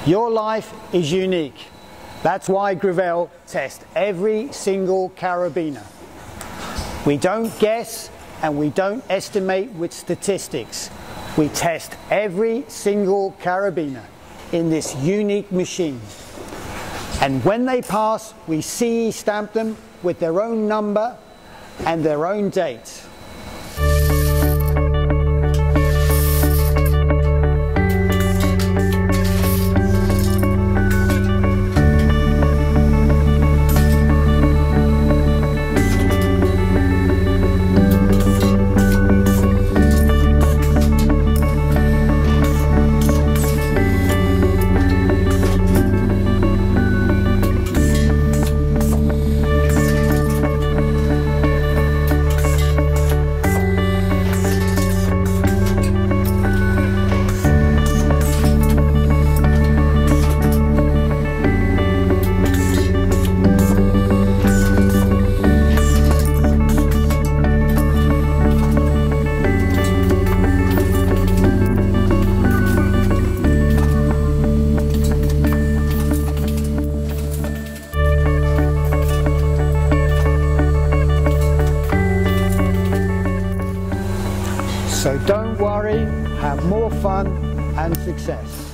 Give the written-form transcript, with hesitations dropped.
Your life is unique. That's why Gravel tests every single carabiner. We don't guess and we don't estimate with statistics. We test every single carabiner in this unique machine. And when they pass, we CE stamp them with their own number and their own date. So don't worry, have more fun and success.